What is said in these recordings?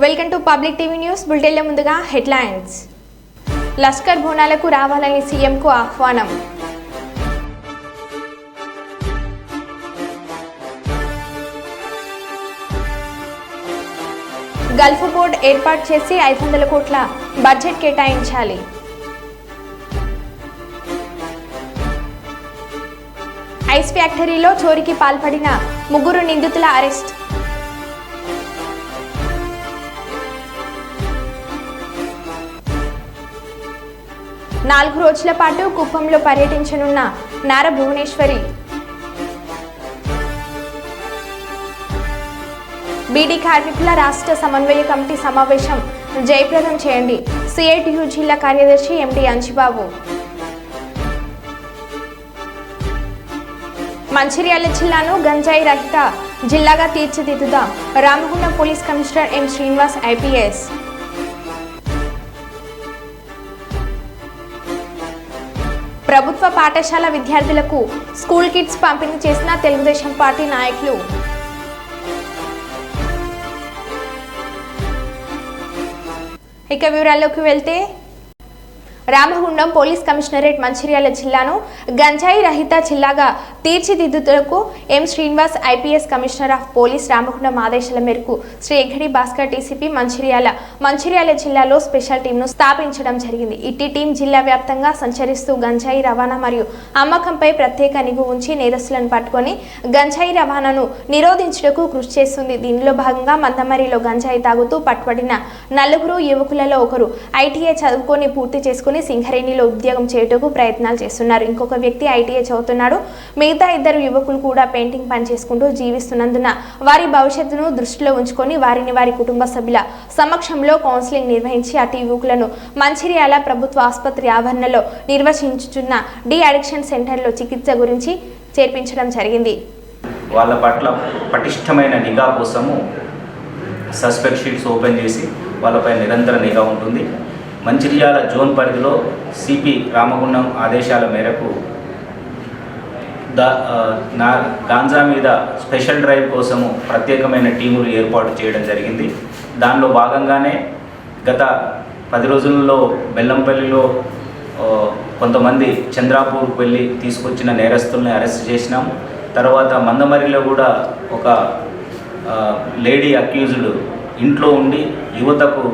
Welcome to public TV news. బులెటిన్ల ముందుగా headlines. Lashkar బోనాలకు రావాలని సీఎంకు ఆహ్వానం. గల్ఫ్ బోర్డు ఏర్పాటు చేసి 500 కోట్ల బడ్జెట్ కేటాయించాలి. ఐస్ ఫ్యాక్టరీలో చోరీకి పాల్పడిన 3 నిందితుల అరెస్ట్. నాలుగు రోజుల పాటు కుప్పంలో పర్యటించనున్న నారా భువనేశ్వరి. బీడీ కార్మికుల రాష్ట్ర సమన్వయ కమిటీ సమావేశం జయప్రదం చేయండి. సిఐటియు జిల్లా కార్యదర్శి ఎండి అంజిబాబు. మంచిర్యాల జిల్లాను గంజాయి రహిత జిల్లాగా తీర్చిదిద్దుదాం. Ramagundam police commissioner M Srinivas IPS. ప్రభుత్వ పాఠశాల విద్యార్థులకు స్కూల్ కిట్స్ పంపిణీ చేసిన తెలుగుదేశం పార్టీ నాయకులు. ఇక వివరాల్లోకి వెళ్తే, రామగుండం పోలీస్ కమిషనరేట్ మంచిర్యాల జిల్లాను గంజాయి రహిత జిల్లాగా తీర్చిదిద్దుటకు M Srinivas IPS commissioner of police Ramagundam ఆదేశాల మేరకు శ్రీ ఎగ్గడి భాస్కర్ డీసీపీ మంచిర్యాల జిల్లాలో స్పెషల్ టీంను స్థాపించడం జరిగింది. ఇట్టి టీం జిల్లా వ్యాప్తంగా సంచరిస్తూ గంజాయి రవాణా మరియు అమ్మకంపై ప్రత్యేక నిఘా ఉంచి నేరస్తులను పట్టుకొని గంజాయి రవాణాను నిరోధించుటకు కృషి చేస్తుంది. దీనిలో భాగంగా మందమరిలో గంజాయి తాగుతూ పట్టుబడిన 4 యువకులలో ఒకరు ఐటీఐ చదువుకొని పూర్తి చేసుకుని సింగరేణిలో ఉద్యోగం చేయుటకు ప్రయత్నాలు చేస్తున్నారు. ఇంకొక వ్యక్తి ఐటీఐ చదువుతున్నాడు. మిగతా 2 యువకులు కూడా పెయింటింగ్ పని చేసుకుంటూ జీవిస్తున్నందున వారి భవిష్యత్తును దృష్టిలో ఉంచుకొని వారి కుటుంబ సభ్యుల సమక్షంలో కౌన్సిలింగ్ నిర్వహించి అటు యువకులను మంచిర్యాల ప్రభుత్వ ఆసుపత్రి ఆవరణలో నిర్వహించుచున్న డి అడిక్షన్ సెంటర్లో చికిత్స గురించి చేర్పించడం జరిగింది. వాళ్ళ పట్ల పటిష్టమైన నిఘా కోసము సస్పెక్ట్ షీట్స్ ఓపెన్ చేసి వాళ్ళపై నిరంతర నిఘా ఉంటుంది. మంచిర్యాల జోన్ పరిధిలో సిపి రామగుండం ఆదేశాల మేరకు గాంజా మీద స్పెషల్ డ్రైవ్ కోసము ప్రత్యేకమైన టీములు ఏర్పాటు చేయడం జరిగింది. దానిలో భాగంగానే గత 10 రోజుల్లో బెల్లంపల్లిలో కొంతమంది చంద్రాపూర్కు వెళ్ళి తీసుకొచ్చిన నేరస్తుల్ని అరెస్ట్ చేసినాము. తర్వాత మందమరిలో కూడా ఒక లేడీ అక్యూజ్డ్ ఇంట్లో ఉండి యువతకు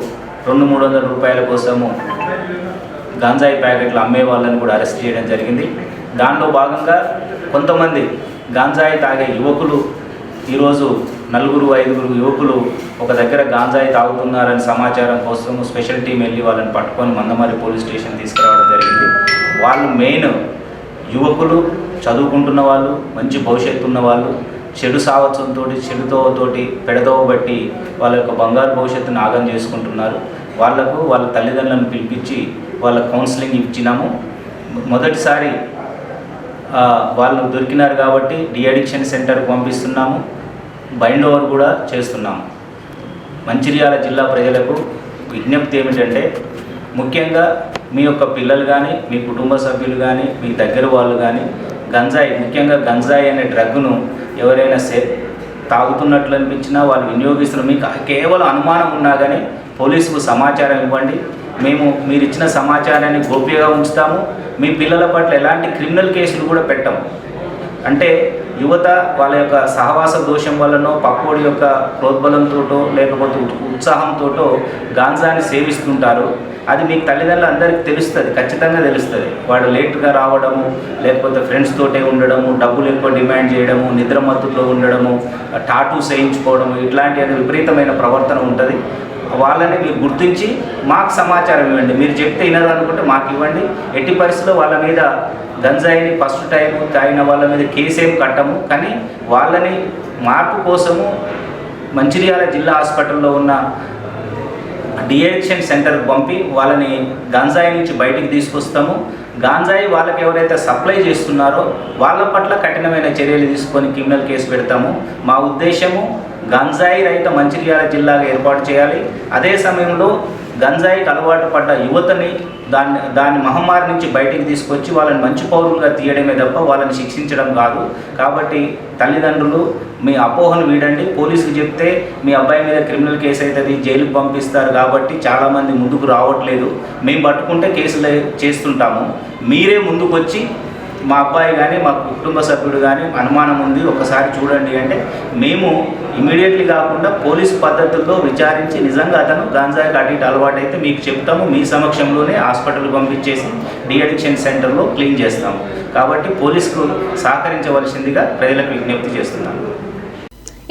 200-300 రూపాయల కోసము గాంజాయి ప్యాకెట్లు అమ్మే వాళ్ళని కూడా అరెస్ట్ చేయడం జరిగింది. దానిలో భాగంగా కొంతమంది గాంజాయి తాగే యువకులు ఈరోజు 4-5 యువకులు ఒక దగ్గర గాంజాయి తాగుతున్నారని సమాచారం కోసం స్పెషల్ టీం వెళ్ళి వాళ్ళని పట్టుకొని మందమరి పోలీస్ స్టేషన్ తీసుకురావడం జరిగింది. వాళ్ళు మెయిన్ యువకులు, చదువుకుంటున్న వాళ్ళు, మంచి భవిష్యత్తు ఉన్న వాళ్ళు, చెడు సావత్సంతో చెడుతోటి పెడదోవ బట్టి వాళ్ళ యొక్క బంగారు భవిష్యత్తును ఆగం చేసుకుంటున్నారు. వాళ్ళ తల్లిదండ్రులను పిలిపించి వాళ్ళ కౌన్సిలింగ్ ఇచ్చినాము. మొదటిసారి వాళ్ళు దొరికినారు కాబట్టి డి అడిక్షన్ సెంటర్కి పంపిస్తున్నాము. బైండ్ ఓవర్ కూడా చేస్తున్నాము. మంచిర్యాల జిల్లా ప్రజలకు విజ్ఞప్తి ఏమిటంటే, ముఖ్యంగా మీ యొక్క పిల్లలు కానీ, మీ కుటుంబ సభ్యులు కానీ, మీ దగ్గర వాళ్ళు కానీ గంజాయి, ముఖ్యంగా గంజాయి అనే డ్రగ్ను ఎవరైనా తాగుతున్నట్లు అనిపించినా, వాళ్ళు వినియోగిస్తున్న, మీకు కేవలం అనుమానం ఉన్నా కానీ పోలీసుకు సమాచారం ఇవ్వండి. మీరు ఇచ్చిన సమాచారాన్ని గోప్యంగా ఉంచుతాము. మీ పిల్లల పట్ల ఎలాంటి క్రిమినల్ కేసులు కూడా పెట్టము. అంటే యువత వాళ్ళ యొక్క సహవాస దోషం వల్లనో, పక్కోడి యొక్క ప్రోద్బలంతోటో, లేకపోతే ఉత్సాహంతోటో గాంజాని సేవిస్తుంటారు. అది మీకు తల్లిదండ్రులు అందరికీ తెలుస్తుంది, ఖచ్చితంగా తెలుస్తుంది. వాడు లేట్గా రావడము, లేకపోతే ఫ్రెండ్స్ తోటే ఉండడము, డబ్బులు ఎక్కువ డిమాండ్ చేయడము, నిద్రమత్తులో ఉండడము, టాటూస్ వేయించుకోవడము, ఇట్లాంటి విపరీతమైన ప్రవర్తన ఉంటుంది. వాళ్ళని మీరు గుర్తించి మాకు సమాచారం ఇవ్వండి. మీరు చెప్తే వినరు అనుకుంటే మాకు ఇవ్వండి. ఎట్టి పరిస్థితుల్లో వాళ్ళ మీద గంజాయిని ఫస్ట్ టైం తాగిన వాళ్ళ మీద కేసు ఏం కట్టము. కానీ వాళ్ళని మార్పు కోసము మంచిర్యాల జిల్లా హాస్పిటల్లో ఉన్న డి అడిక్షన్ సెంటర్కి పంపి వాళ్ళని గంజాయి నుంచి బయటికి తీసుకొస్తాము. గాంజాయి వాళ్ళకి ఎవరైతే సప్లై చేస్తున్నారో వాళ్ళ పట్ల కఠినమైన చర్యలు తీసుకొని క్రిమినల్ కేసు పెడతాము. మా ఉద్దేశము గంజాయి రహిత మంచిర్యాల జిల్లాగా ఏర్పాటు చేయాలి. అదే సమయంలో గంజాయికి అలవాటు పడ్డ యువతని దాని మహమ్మారి నుంచి బయటికి తీసుకొచ్చి వాళ్ళని మంచి పౌరులుగా తీయడమే తప్ప వాళ్ళని శిక్షించడం కాదు. కాబట్టి తల్లిదండ్రులు మీ అపోహను వీడండి. పోలీసుకు చెప్తే మీ అబ్బాయి మీద క్రిమినల్ కేసు అవుతుంది, జైలుకు పంపిస్తారు కాబట్టి చాలామంది ముందుకు రావట్లేదు. మేము పట్టుకుంటే కేసులు చేస్తుంటాము. మీరే ముందుకు వచ్చి మా అబ్బాయి కానీ మా కుటుంబ సభ్యుడు కానీ అనుమానం ఉంది ఒకసారి చూడండి అంటే మేము ఇమీడియట్లీ కాకుండా పోలీసు పద్ధతుల్లో విచారించి నిజంగా అతను గాంజాయికి అటు ఇటు అలవాటు అయితే మీకు చెప్తాము. మీ సమక్షంలోనే హాస్పిటల్కి పంపించేసి డీఅడిక్షన్ సెంటర్లో క్లీన్ చేస్తాము. కాబట్టి పోలీసుకు సహకరించవలసిందిగా ప్రజలకు విజ్ఞప్తి చేస్తున్నాను.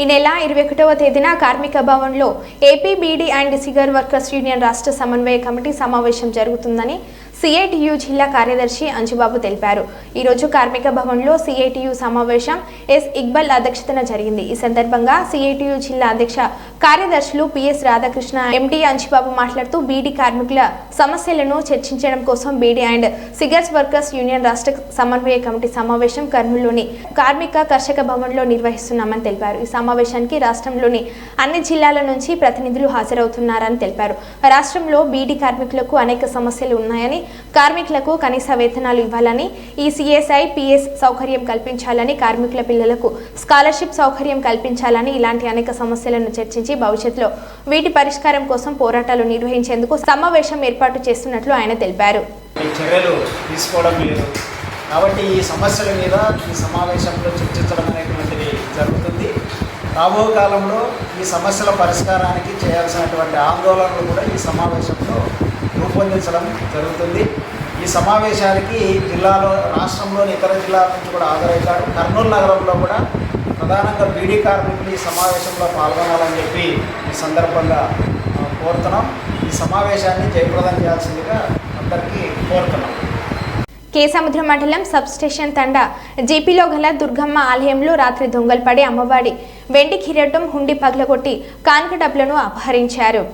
ఈ నెల 21వ తేదీన కార్మిక భవన్లో AP beedi and cigar workers union రాష్ట్ర సమన్వయ కమిటీ సమావేశం జరుగుతుందని సిఐటియు జిల్లా కార్యదర్శి అంజుబాబు తెలిపారు. ఈరోజు కార్మిక భవన్లో సిఐటియు సమావేశం ఎస్ ఇక్బల్ అధ్యక్షతన జరిగింది. ఈ సందర్భంగా సిఐటియు జిల్లా అధ్యక్ష కార్యదర్శులు పిఎస్ రాధాకృష్ణ, ఎండి అంజుబాబు మాట్లాడుతూ బీడీ కార్మికుల సమస్యలను చర్చించడం కోసం బీడీ అండ్ సిగర్స్ వర్కర్స్ యూనియన్ రాష్ట్ర సమన్వయ కమిటీ సమావేశం కర్నూలులోని కార్మిక కర్షక భవన్లో నిర్వహిస్తున్నామని తెలిపారు. ఈ సమావేశానికి రాష్ట్రంలోని అన్ని జిల్లాల నుంచి ప్రతినిధులు హాజరవుతున్నారని తెలిపారు. రాష్ట్రంలో బీడీ కార్మికులకు అనేక సమస్యలు ఉన్నాయని, కార్మికులకు కనీస వేతనాలు ఇవ్వాలని, ఈ సిఎస్ఐ పిఎస్ సౌకర్యం కల్పించాలని, కార్మికుల పిల్లలకు స్కాలర్షిప్ సౌకర్యం కల్పించాలని ఇలాంటి అనేక సమస్యలను చర్చించి భవిష్యత్తులో వీటి పరిష్కారం కోసం పోరాటాలు నిర్వహించేందుకు సమావేశం ఏర్పాటు చేస్తున్నట్లు ఆయన తెలిపారు. చర్యలు తీసుకోవడం లేదు కాబట్టి ఈ సమస్యల మీద ఈ సమావేశంలో చర్చించడం అనేటువంటిది జరుగుతుంది. రాబో కాలంలో ఈ సమస్యల పరిష్కారానికి చేయాల్సినటువంటి ఆందోళనలు కూడా ఈ సమావేశంలో రూపొందించడం జరుగుతుంది. ఈ సమావేశానికి జిల్లాలో రాష్ట్రంలోని ఇతర జిల్లాల నుంచి కూడా హాజరవుతారు. కర్నూలు నగరంలో కూడా ప్రధానంగా బీడీ కార్మికులు ఈ సమావేశంలో పాల్గొనాలని చెప్పి ఈ సందర్భంగా కోరుతున్నాం. ఈ సమావేశాన్ని జయప్రదం చేయాల్సిందిగా అందరికీ కోరుతున్నాం. కేసముద్రం మండలం సబ్స్టేషన్ తండా జీపీలో గల దుర్గమ్మ ఆలయంలో రాత్రి దొంగలు పడి అమ్మవారి వెండి కిరీటం, హుండీ పగలగొట్టి కానుక డబ్బులను అపహరించారు.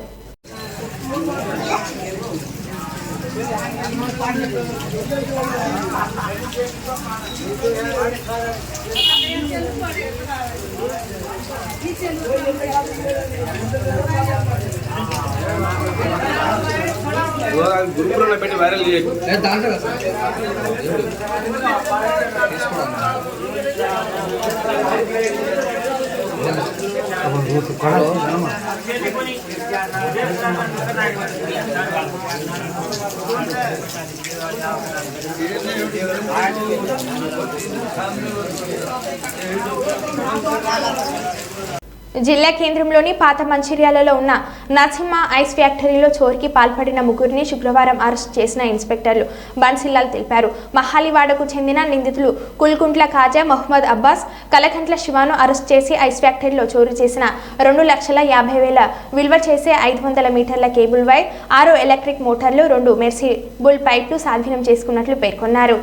గురుకులంలో పెట్టి వైరల్ చేయకు. జిల్లా కేంద్రంలోని పాత మంచిర్యాలలో ఉన్న నరసింహ ఐస్ ఫ్యాక్టరీలో చోరీకి పాల్పడిన ముగ్గురిని శుక్రవారం అరెస్ట్ చేసిన ఇన్స్పెక్టర్లు బన్సిల్లాల్ తెలిపారు. మహాలివాడకు చెందిన నిందితులు కుల్కుంట్ల ఖాజా, మొహమ్మద్ అబ్బాస్, కలకంట్ల శివాను అరెస్ట్ చేసి ఐస్ ఫ్యాక్టరీలో చోరీ చేసిన 2,50,000 విలువ చేసే 500 మీటర్ల కేబుల్ వైర్, 6 ఎలక్ట్రిక్ మోటార్లు, 2 మెర్సిబుల్ పైప్లు స్వాధీనం చేసుకున్నట్లు పేర్కొన్నారు.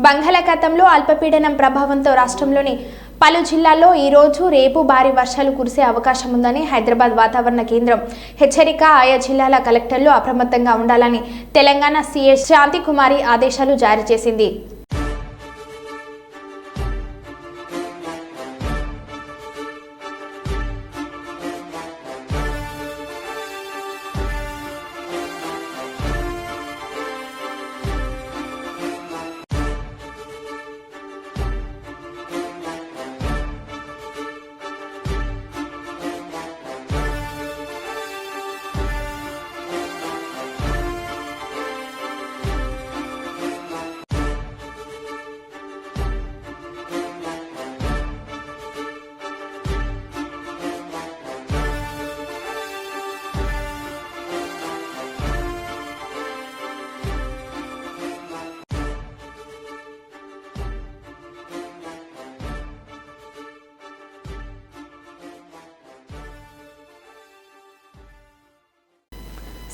బంగాళాఖాతంలో అల్పపీడనం ప్రభావంతో రాష్ట్రంలోని పలు జిల్లాల్లో ఈరోజు, రేపు భారీ వర్షాలు కురిసే అవకాశం ఉందని హైదరాబాద్ వాతావరణ కేంద్రం హెచ్చరిక. ఆయా జిల్లాల కలెక్టర్లు అప్రమత్తంగా ఉండాలని తెలంగాణ సీఎస్ శాంతికుమారి ఆదేశాలు జారీ చేసింది.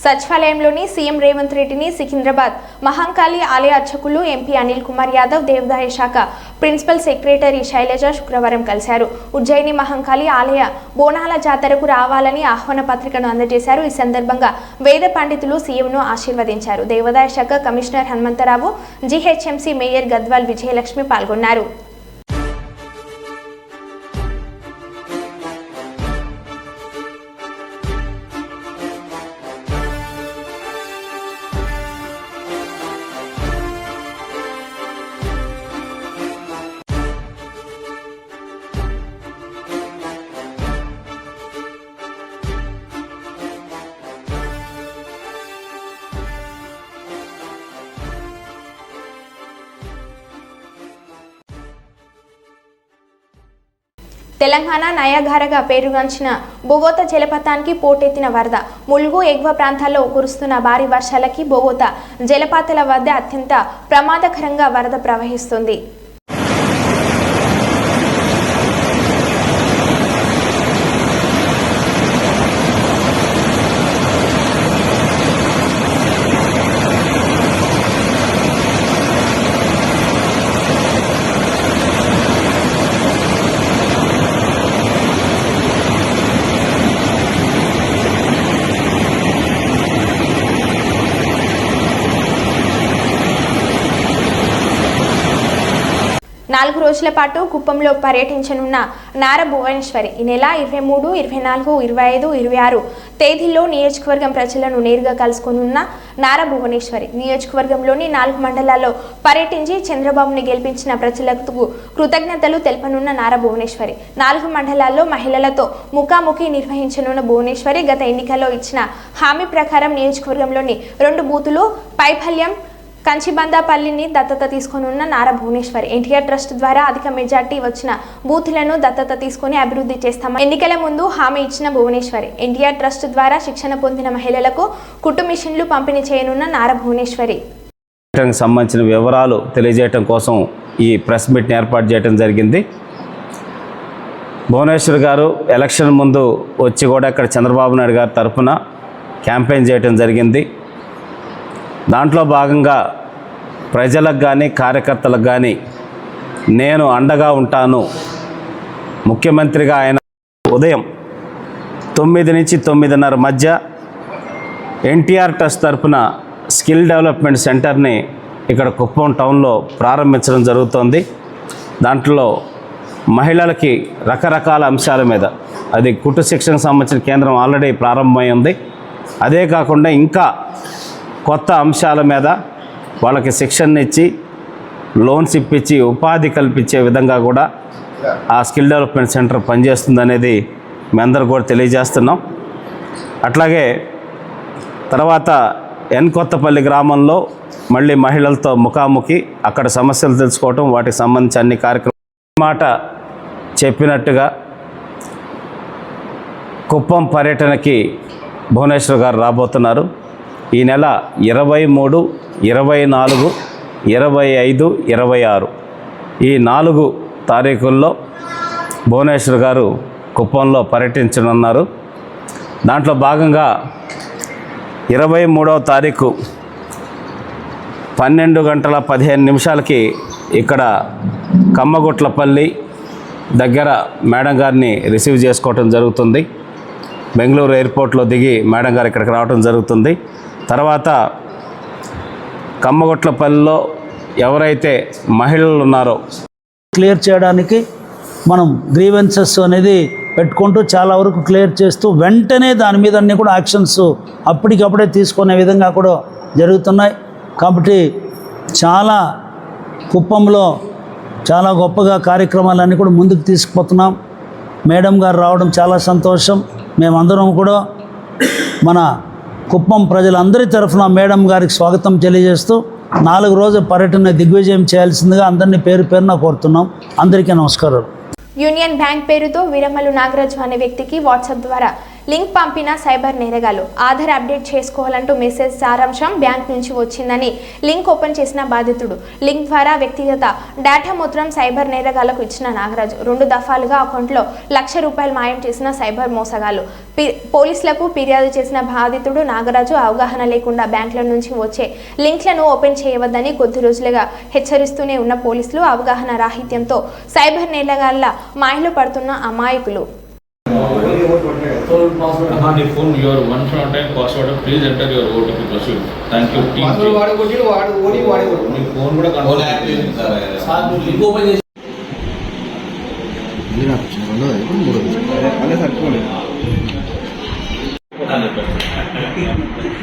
సచివాలయంలోని సీఎం రేవంత్ రెడ్డిని సికింద్రాబాద్ మహంకాళి ఆలయ అర్చకులు ఎంపీ అనిల్ కుమార్ యాదవ్, దేవాదాయ శాఖ ప్రిన్సిపల్ సెక్రటరీ శైలజ శుక్రవారం కలిశారు. ఉజ్జయిని మహంకాళి ఆలయ బోనాల జాతరకు రావాలని ఆహ్వాన పత్రికను అందజేశారు. ఈ సందర్భంగా వేద పండితులు సీఎంను ఆశీర్వదించారు. దేవాదాయ శాఖ commissioner Hanumantharao, GHMC mayor Gadwal Vijayalakshmi పాల్గొన్నారు. తెలంగాణ నయాగారగా పేరుగాంచిన బొగోత జలపాతానికి పోటెత్తిన వరద. ములుగు ఎగువ ప్రాంతాల్లో కురుస్తున్న భారీ వర్షాలకి బొగోత జలపాతాల వద్ద అత్యంత ప్రమాదకరంగా వరద ప్రవహిస్తుంది. నాలుగు రోజుల పాటు కుప్పంలో పర్యటించనున్న నారా భువనేశ్వరి ఈ నెల 23, 24, 25, 26 తేదీల్లో నియోజకవర్గం ప్రజలను నేరుగా కలుసుకోనున్న నారా భువనేశ్వరి నియోజకవర్గంలోని 4 మండలాల్లో పర్యటించి చంద్రబాబుని గెలిపించిన ప్రజలకు కృతజ్ఞతలు తెలపనున్న నారా భువనేశ్వరి 4 మండలాల్లో మహిళలతో ముఖాముఖి నిర్వహించనున్న భువనేశ్వరి గత ఎన్నికల్లో ఇచ్చిన హామీ ప్రకారం నియోజకవర్గంలోని 2 బూతులు పైఫల్యం కంచిబందాపల్లిని దత్తత తీసుకొనున్న నారా భువనేశ్వరి ఎన్టీఆర్ ట్రస్ట్ ద్వారా అధిక మెజార్టీ వచ్చిన బూతులను దత్తత తీసుకుని అభివృద్ధి చేస్తామని ఎన్నికల ముందు హామీ ఇచ్చిన భువనేశ్వరి ఎన్టీఆర్ ట్రస్ట్ ద్వారా శిక్షణ పొందిన మహిళలకు కుట్టు మిషన్లు పంపిణీ చేయనున్న నారా భువనేశ్వరి సంబంధించిన వివరాలు తెలియజేయడం కోసం ఈ ప్రెస్ మీట్ని ఏర్పాటు చేయడం జరిగింది. భువనేశ్వర్ గారు ఎలక్షన్ ముందు వచ్చి కూడా ఇక్కడ చంద్రబాబు నాయుడు గారి తరఫున క్యాంపెయిన్ చేయడం జరిగింది. దాంట్లో భాగంగా ప్రజలకు కానీ కార్యకర్తలకు కానీ నేను అండగా ఉంటాను, ముఖ్యమంత్రిగా ఆయన ఉదయం 9 నుంచి 9:30 మధ్య ఎన్టీఆర్ ట్రస్ట్ తరఫున స్కిల్ డెవలప్మెంట్ సెంటర్ని ఇక్కడ కుప్పం టౌన్లో ప్రారంభించడం జరుగుతోంది. దాంట్లో మహిళలకి రకరకాల అంశాల మీద అది కుట్టు శిక్షణకు సంబంధించిన కేంద్రం ఆల్రెడీ ప్రారంభమై ఉంది. అదే కాకుండా ఇంకా కొత్త అంశాల మీద వాళ్ళకి శిక్షణ ఇచ్చి లోన్స్ ఇప్పించి ఉపాధి కల్పించే విధంగా కూడా ఆ స్కిల్ డెవలప్మెంట్ సెంటర్ పనిచేస్తుందనేది మీ అందరూ కూడా తెలియజేస్తున్నాం. అట్లాగే తర్వాత కొత్తపల్లి గ్రామంలో మళ్ళీ మహిళలతో ముఖాముఖి అక్కడ సమస్యలు తెలుసుకోవటం, వాటికి సంబంధించి అన్ని కార్యక్రమాలు మాట చెప్పినట్టుగా కుప్పం పర్యటనకి భువనేశ్వర్ గారు రాబోతున్నారు. ఈ నెల 23, 24, 25, 26 ఈ 4 తారీఖుల్లో భువనేశ్వర్ గారు కుప్పంలో పర్యటించనున్నారు. దాంట్లో భాగంగా 23వ తారీఖు 12:15 ఇక్కడ కమ్మగుట్లపల్లి దగ్గర మేడం గారిని రిసీవ్ చేసుకోవటం జరుగుతుంది. బెంగళూరు ఎయిర్పోర్ట్లో దిగి మేడం గారు ఇక్కడికి రావడం జరుగుతుంది. తర్వాత కమ్మగుట్లపల్లిలో ఎవరైతే మహిళలు ఉన్నారో క్లియర్ చేయడానికి మనం గ్రీవెన్సెస్ అనేది పెట్టుకుంటూ చాలా వరకు క్లియర్ చేస్తూ వెంటనే దాని మీద అన్నీ కూడా యాక్షన్స్ అప్పటికప్పుడే తీసుకునే విధంగా కూడా జరుగుతున్నాయి. కాబట్టి చాలా కుప్పంలో చాలా గొప్పగా కార్యక్రమాలన్నీ కూడా ముందుకు తీసుకుపోతున్నాం. మేడం గారు రావడం చాలా సంతోషం. మేమందరం కూడా మన కుప్పం ప్రజలందరి తరఫున మేడం గారికి స్వాగతం తెలియజేస్తూ 4 రోజుల పర్యటన దిగ్విజయం చేయాల్సిందిగా అందరినీ పేరు పేరున కోరుతున్నాం. అందరికీ నమస్కారాలు. యూనియన్ బ్యాంక్ పేరుతో వీరమల్లు నాగరాజు అనే వ్యక్తికి వాట్సాప్ ద్వారా లింక్ పంపిన సైబర్ నేరగాలు. ఆధార్ అప్డేట్ చేసుకోవాలంటూ మెసేజ్ సారాంశం బ్యాంక్ నుంచి వచ్చిందని లింక్ ఓపెన్ చేసిన బాధితుడు. లింక్ ద్వారా వ్యక్తిగత డేటా మొత్తం సైబర్ నేరగాళ్లకు ఇచ్చిన నాగరాజు 2 దఫాలుగా అకౌంట్లో ₹1,00,000 మాయం చేసిన సైబర్ మోసగాళ్లు. పోలీసులకు ఫిర్యాదు చేసిన బాధితుడు నాగరాజు అవగాహన లేకుండా బ్యాంకుల నుంచి వచ్చే లింక్లను ఓపెన్ చేయవద్దని కొద్ది రోజులుగా హెచ్చరిస్తూనే ఉన్న పోలీసులు అవగాహన రాహిత్యంతో సైబర్ నేరగాళ్ల మాయలో పడుతున్న అమాయకులు. నీ phone your 1 password please enter your OTP proceed. Thank you. నీ ఫోన్ కూడా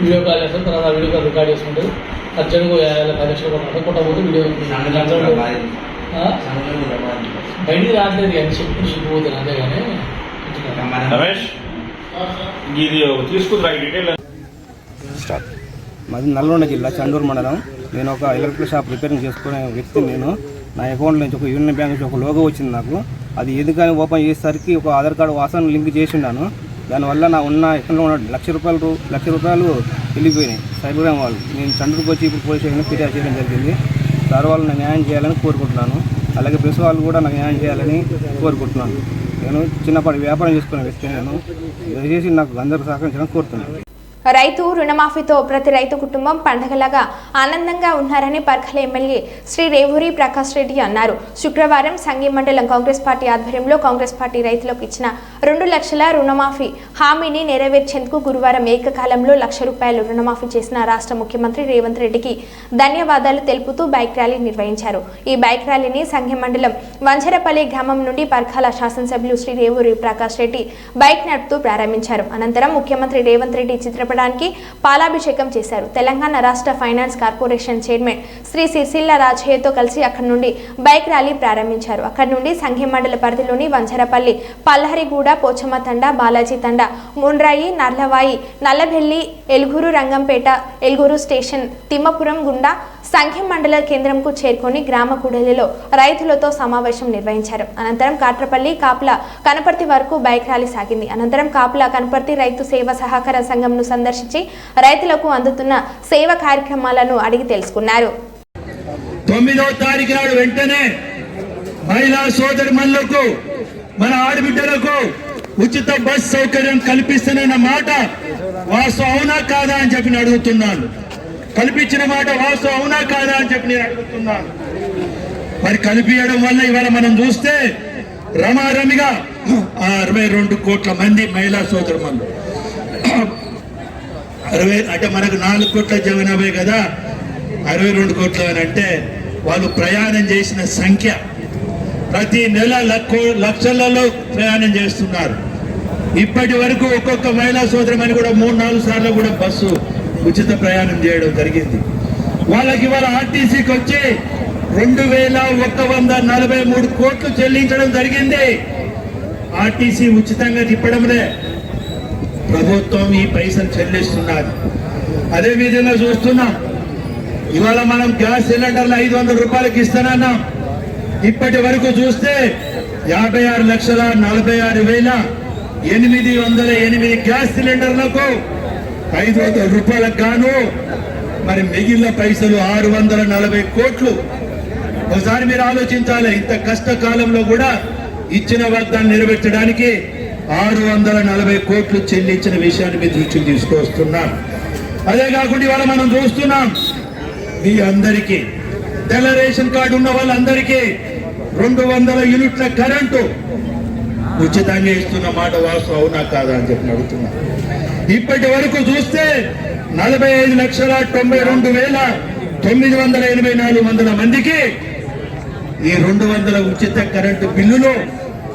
వీడియో కాల్ చేస్తారు. తర్వాత వీడియో కాల్ రికార్డ్ చేసుకుంటారు. అర్జెంట్గా 50 లక్షలు కొట్టబోతే వీడియో బయటికి రావట్లేదు కానీ చెప్పిపోతుంది అంతేగాని రమేష్ ఇది తీసుకుంటారా డీటెయిల్. మాది నల్గొండ జిల్లా చండూరు మండలం. నేను ఒక ఎలక్ట్రికల్ షాప్ రిపేరింగ్ చేసుకునే వ్యక్తిని. నా అకౌంట్ నుంచి ఒక యూనియన్ బ్యాంక్ నుంచి ఒక లోగో వచ్చింది నాకు. అది ఎందుకని ఓపెన్ చేసేసరికి ఒక ఆధార్ కార్డు వాసన లింక్ చేసి ఉన్నాను. దానివల్ల నా ఉన్న అకౌంట్లో ఉన్న ₹1,00,000 వెళ్ళిపోయినాయి సైబర్ క్రైమ్ వాళ్ళు. నేను చండూరుకి వచ్చి ఇప్పుడు పోలీస్ స్టేషన్లో ఫిర్యాదు చేయడం జరిగింది. సార్ వాళ్ళు నాకు న్యాయం చేయాలని కోరుకుంటున్నాను. అలాగే ప్రెస్ వాళ్ళు కూడా నాకు న్యాయం చేయాలని కోరుకుంటున్నాను. నేను చిన్నపాటి వ్యాపారం చేసుకునే వ్యక్తి. నేను దయచేసి నాకు అందరూ సహకరించాలని కోరుతున్నాను. రైతు రుణమాఫీతో ప్రతి రైతు కుటుంబం పండగలాగా ఆనందంగా ఉన్నారని పర్ఖల ఎమ్మెల్యే శ్రీ రేవూరి ప్రకాష్ రెడ్డి అన్నారు. శుక్రవారం సంఘి మండలం కాంగ్రెస్ పార్టీ ఆధ్వర్యంలో కాంగ్రెస్ పార్టీ రైతులకు ఇచ్చిన 2 లక్షల రుణమాఫీ హామీని నెరవేర్చేందుకు గురువారం ఏకకాలంలో ₹1,00,000 రుణమాఫీ చేసిన రాష్ట్ర ముఖ్యమంత్రి రేవంత్ రెడ్డికి ధన్యవాదాలు తెలుపుతూ బైక్ ర్యాలీ నిర్వహించారు. ఈ బైక్ ర్యాలీని సంఘి మండలం వంజరపల్లి గ్రామం నుండి పర్ఖల శాసనసభ్యులు శ్రీ రేవూరి ప్రకాష్ రెడ్డి బైక్ నడుపుతూ ప్రారంభించారు. అనంతరం ముఖ్యమంత్రి రేవంత్ రెడ్డి చిత్రపటానికి పాలాభిషేకం చేశారు. తెలంగాణ రాష్ట్ర finance corporation chairman Shri Sircilla రాజయ్యతో కలిసి అక్కడి నుండి బైక్ ర్యాలీ ప్రారంభించారు. అక్కడి నుండి సంఘి మండల పరిధిలోని వంజరపల్లి, పల్లహరిగూడ, పోచమ్మ తండ, బాలాజీ తండ, ముండ్రాయి, నర్లవాయి, నల్లబెల్లి, ఎలుగురు, రంగంపేట, ఎలుగురు స్టేషన్, తిమ్మపురం గుండా సంఘం మండల కేంద్రంకు చేరుకొని గ్రామ కూడలిలో రైతులతో సమావేశం నిర్వహించారు. అనంతరం కాట్రపల్లి, కాపుల, కనపర్తి వరకు బైక్ ర్యాలీ సాగింది. అనంతరం కాపుల, కనపర్తి రైతు సేవ సహకార సంఘంను సందర్శించి రైతులకు అందుతున్న సేవ కార్యక్రమాలను అడిగి తెలుసుకున్నారు. 9వ తారీఖు నాడు వెంటనే మహిళా సోదరిమణులకు, మన ఆడబిడ్డలకు ఉచిత బస్ సౌకర్యం కల్పిస్తున్న మాట వాస్తవం అవునా కాదా అని చెప్పి అడుగుతున్నాను. కల్పించిన మాట వాస్తవం అవునా కాదా అని చెప్పి నేను అడుగుతున్నాను. మరి కల్పించడం వల్ల ఇవాళ మనం చూస్తే రమారమిగా 62 కోట్ల మంది మహిళా సోదరుమణులు, 60 అంటే మనకు 4 కోట్ల జనాభా కదా, 62 కోట్ల అని అంటే వాళ్ళు ప్రయాణం చేసిన సంఖ్య. ప్రతి నెల లక్షలలో ప్రయాణం చేస్తున్నారు. ఇప్పటి వరకు ఒక్కొక్క మహిళా సోదరిమణి కూడా 3-4 సార్లు కూడా బస్సు ఉచిత ప్రయాణం చేయడం జరిగింది. వాళ్ళకి ఇవాళ ఆర్టీసీకి వచ్చి 2,143 కోట్లు చెల్లించడం జరిగింది. ఆర్టీసీ ఉచితంగా తిప్పడంలో ప్రభుత్వం ఈ పైసలు చెల్లిస్తున్నది. అదే విధంగా చూస్తున్నాం, ఇవాళ మనం గ్యాస్ సిలిండర్లు ₹500 ఇస్తానన్నాం. ఇప్పటి వరకు చూస్తే 56,46,808 గ్యాస్ సిలిండర్లకు ₹500 గాను మరి మిగిలిన పైసలు 640 కోట్లు. ఒకసారి మీరు ఆలోచించాలి, ఇంత కష్టకాలంలో కూడా ఇచ్చిన వాగ్దానం నెరవేర్చడానికి 640 కోట్లు చెల్లించిన విషయాన్ని మీ దృష్టికి తీసుకొస్తున్నాం. అదే కాకుండా ఇవాళ మనం చూస్తున్నాం, మీ అందరికీ తెల్ల రేషన్ కార్డు ఉన్న వాళ్ళందరికీ 200 యూనిట్ల కరెంటు ఉచితంగా ఇస్తున్న మాట వాస్తవం అవునా కాదా అని చెప్పి అడుగుతున్నా. ఇప్పటి వరకు చూస్తే 45,92,984 మందికి ఈ 200 ఉచిత కరెంటు బిల్లులు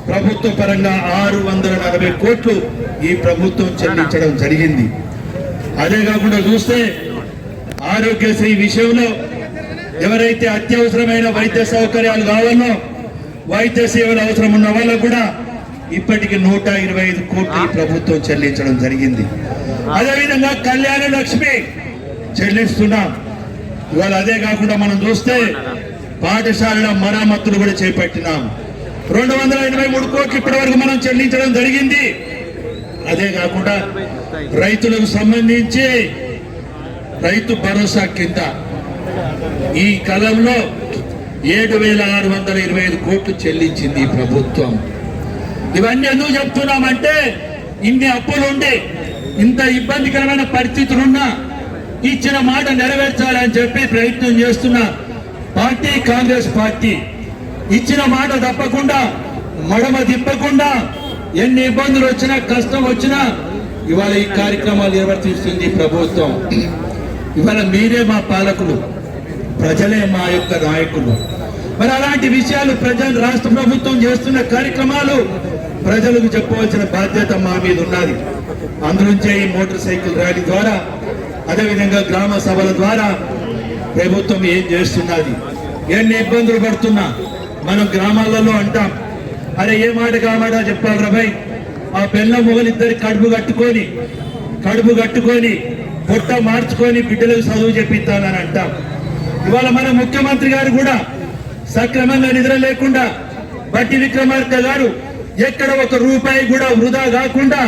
ప్రభుత్వ పరంగా 640 కోట్లు ఈ ప్రభుత్వం చెల్లించడం జరిగింది. అదే కాకుండా చూస్తే ఆరోగ్యశ్రీ విషయంలో ఎవరైతే అత్యవసరమైన వైద్య సౌకర్యాలు కావాలో, వైద్య సేవలు అవసరం ఉన్న వాళ్ళకు కూడా ఇప్పటికి 125 కోట్లు ఈ ప్రభుత్వం చెల్లించడం జరిగింది. అదేవిధంగా కళ్యాణ లక్ష్మి చెల్లిస్తున్నాం ఇవాళ. అదే కాకుండా మనం చూస్తే పాఠశాలల మరామతులు కూడా చేపట్టినాం. 283 కోట్లు ఇప్పటి వరకు మనం చెల్లించడం జరిగింది. అదే కాకుండా రైతులకు సంబంధించి రైతు భరోసా కింద ఈ కాలంలో 7,625 కోట్లు చెల్లించింది ఈ ప్రభుత్వం. ఇవన్నీ ఎందుకు చెప్తున్నామంటే ఇన్ని అప్పులుండి ఇంత ఇబ్బందికరమైన పరిస్థితులున్నా ఇచ్చిన మాట నెరవేర్చాలని చెప్పి ప్రయత్నం చేస్తున్న పార్టీ కాంగ్రెస్ పార్టీ. ఇచ్చిన మాట తప్పకుండా మడమ తిప్పకుండా ఎన్ని ఇబ్బందులు వచ్చినా కష్టం వచ్చినా ఇవాళ ఈ కార్యక్రమాలు నిర్వర్తిస్తుంది ప్రభుత్వం. ఇవాళ మీరే మా పాలకులు, ప్రజలే మా యొక్క నాయకులు. మరి అలాంటి విషయాలు ప్రజలు రాష్ట్ర ప్రభుత్వం చేస్తున్న కార్యక్రమాలు ప్రజలకు చెప్పవలసిన బాధ్యత మా మీద ఉన్నది. అందులోంచే ఈ మోటార్ సైకిల్ ర్యాలీ ద్వారా, అదేవిధంగా గ్రామ సభల ద్వారా ప్రభుత్వం ఏం చేస్తున్నది, ఎన్ని ఇబ్బందులు పడుతున్నా మనం గ్రామాలలో అంటాం, అరే ఏ మాట కామాట చెప్పాలి రా భయ్, ఆ పిల్ల మొగలిద్దరి కడుపు కట్టుకొని పొట్ట మార్చుకొని బిడ్డలకు చదువు చెప్పిస్తానని అంటాం. ఇవాళ మన ముఖ్యమంత్రి గారు కూడా సక్రమంగా నిద్ర లేకుండా బట్టి విక్రమార్క గారు ఎక్కడ ఒక రూపాయి కూడా వృధా కాకుండా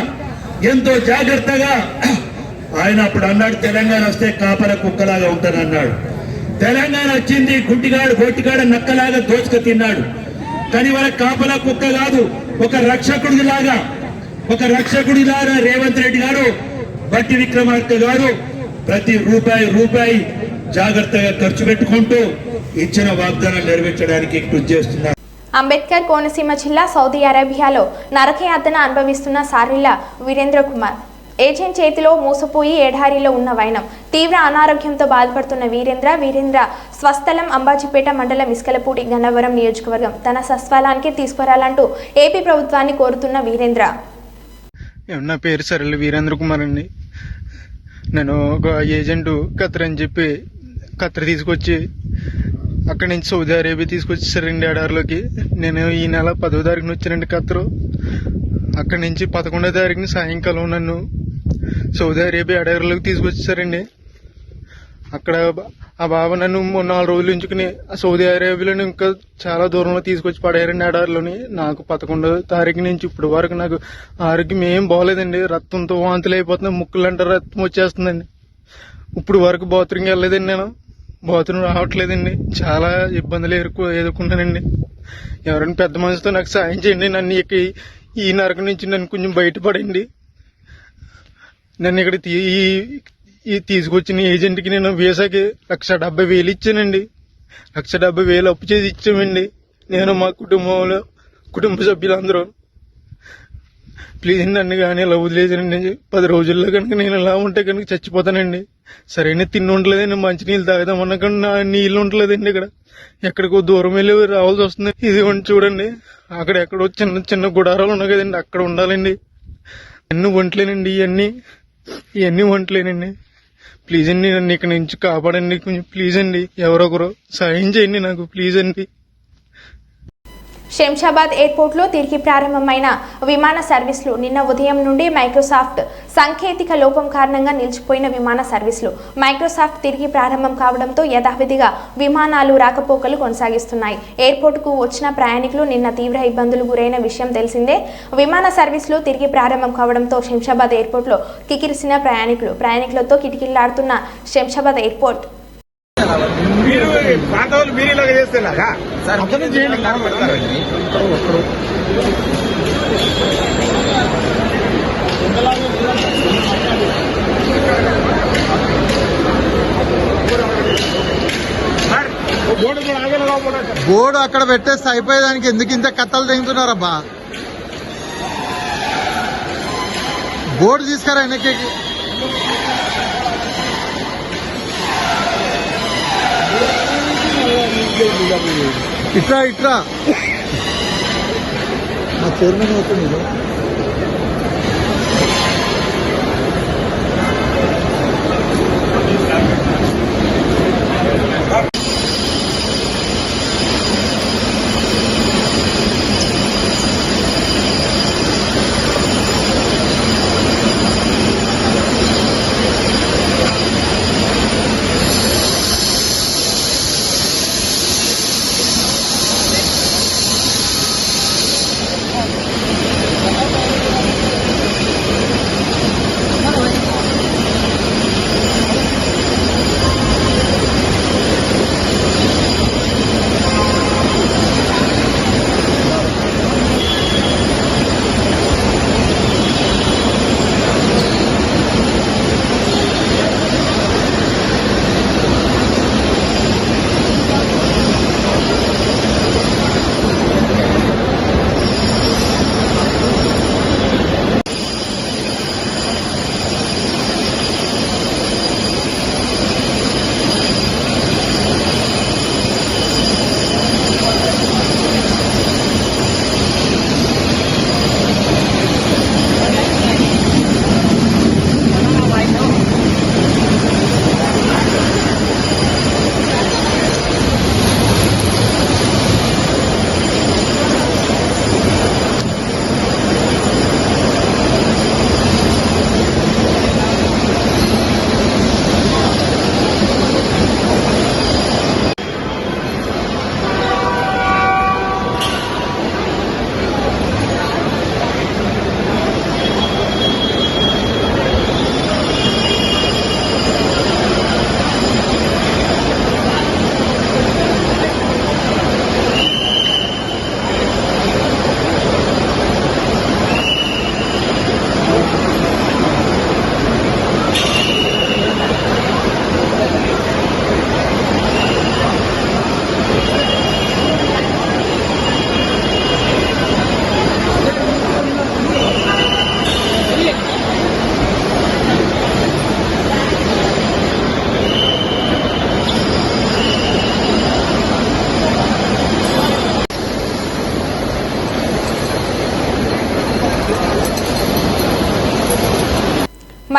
ఎంతో జాగ్రత్తగా ఆయన అప్పుడు అన్నాడు, తెలంగాణ వస్తే కాపల కుక్కలాగా ఉంటానన్నాడు. తెలంగాణ వచ్చింది గుడ్డిగాడు గొట్టిగాడ నక్కలాగా దోచుక తిన్నాడు. కానీ వాళ్ళ కాపల కుక్క కాదు, ఒక రక్షకుడిలాగా రేవంత్ రెడ్డి గారు, బట్టి విక్రమార్క గారు ప్రతి రూపాయి జాగ్రత్తగా ఖర్చు పెట్టుకుంటూ ఇచ్చిన వాగ్దానాలు నెరవేర్చడానికి కృషి చేస్తున్నారు. అంబేద్కర్ కోనసీమ జిల్లా సౌదీ అరేబియాలో నరకయాతన అనుభవిస్తున్న సారిల్ల వీరేంద్ర కుమార్ ఏజెంట్ చేతిలో మోసపోయి ఎడారిలో ఉన్న వైనం. తీవ్ర అనారోగ్యంతో బాధపడుతున్న వీరేంద్ర స్వస్థలం అంబాజీపేట మండలం ఇస్కలపూడి గన్నవరం నియోజకవర్గం. తన స్వస్థలానికి తీసుకురాలంటూ ఏపీ ప్రభుత్వాన్ని కోరుతున్న వీరేంద్ర. నా పేరు సరళ వీరేంద్ర కుమార్ అండి. నేను ఒక ఏజెంట్ ఖత్తర్ అని చెప్పి ఖత్తర్ తీసుకొచ్చి అక్కడి నుంచి సౌదీ అరేబియా తీసుకొచ్చేసారండి ఎడారిలోకి. నేను ఈ నెల 10వ తారీఖున వచ్చానండి ఖత్తరు. అక్కడి నుంచి 11వ తారీఖున సాయంకాలం నన్ను సౌదీ అరేబియా ఎడారిలోకి తీసుకొచ్చేసారండి. అక్కడ ఆ బాబా నన్ను 4 రోజులు ఉంచుకుని సౌదీ అరేబియాలోని ఇంకా చాలా దూరంలో తీసుకొచ్చి పడేయారండి ఎడారిలోని. నాకు 11వ తారీఖు నుంచి ఇప్పటి వరకు నాకు ఆరోగ్యం ఏం బాగోలేదండి. రక్తంతో వాంతులు అయిపోతున్నాయి, ముక్కులంటే రక్తం వచ్చేస్తుందండి. ఇప్పుడు వరకు బాత్రూమ్కి వెళ్ళలేదండి, నేను బాత్రూమ్ రావట్లేదండి. చాలా ఇబ్బందులు ఎదుర్కొన్నానండి. ఎవరైనా పెద్ద మనిషితో నాకు సాయం చేయండి. నన్ను ఈ నరకం నుంచి నన్ను కొంచెం బయటపడండి. నన్ను ఇక్కడ తీసుకొచ్చిన ఏజెంట్కి నేను వీసాకి 1,70,000 ఇచ్చానండి. 1,70,000 అప్పు చేసి ఇచ్చామండి, నేను మా కుటుంబ సభ్యులందరూ. ప్లీజ్ నన్ను కానీ ఇలా వదిలేసానండి. 10 రోజుల్లో కనుక నేను ఇలా ఉంటే కనుక చచ్చిపోతానండి. సరైన తిండి ఉండలేదండి, మంచినీళ్ళు తాగుదామన్నా కానీ నా నీళ్ళు ఉండలేదండి. ఇక్కడ ఎక్కడికో దూరం వెళ్ళి రావాల్సి వస్తుంది. ఇది చూడండి, అక్కడ ఎక్కడో చిన్న చిన్న గుడారాలు ఉన్నాయి కదండి, అక్కడ ఉండాలండి. అన్ని వంటలేనండి, ఇవన్నీ వంటలేనండి. ప్లీజ్ అండి, నన్ను ఇక్కడ నుంచి కాపాడండి కొంచెం. ప్లీజ్ అండి, ఎవరొకరు సాయం చేయండి నాకు, ప్లీజ్ అండి. శంషాబాద్ ఎయిర్పోర్ట్లో తిరిగి ప్రారంభమైన విమాన సర్వీసులు. నిన్న ఉదయం నుండి మైక్రోసాఫ్ట్ సాంకేతిక లోపం కారణంగా నిలిచిపోయిన విమాన సర్వీసులు మైక్రోసాఫ్ట్ తిరిగి ప్రారంభం కావడంతో యథావిధిగా విమానాలు రాకపోకలు కొనసాగిస్తున్నాయి. ఎయిర్పోర్టుకు వచ్చిన ప్రయాణికులు నిన్న తీవ్ర ఇబ్బందులు గురైన విషయం తెలిసిందే. విమాన సర్వీసులు తిరిగి ప్రారంభం కావడంతో శంషాబాద్ ఎయిర్పోర్ట్లో కికిరిసిన ప్రయాణికులతో కిటికీలాడుతున్న శంషాబాద్ ఎయిర్పోర్ట్. బోర్డు అక్కడ పెట్టేస్తే అయిపోయేదానికి ఎందుకు ఇంత కథలు తెగుతున్నారబ్బా? బోర్డు తీసుకురా వెనక్కి. ఇట్రా మా చైర్మన్ అవుతుంది.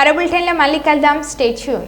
మరో బులెటిన్లో మళ్ళీ కలుద్దాం. Stay tune.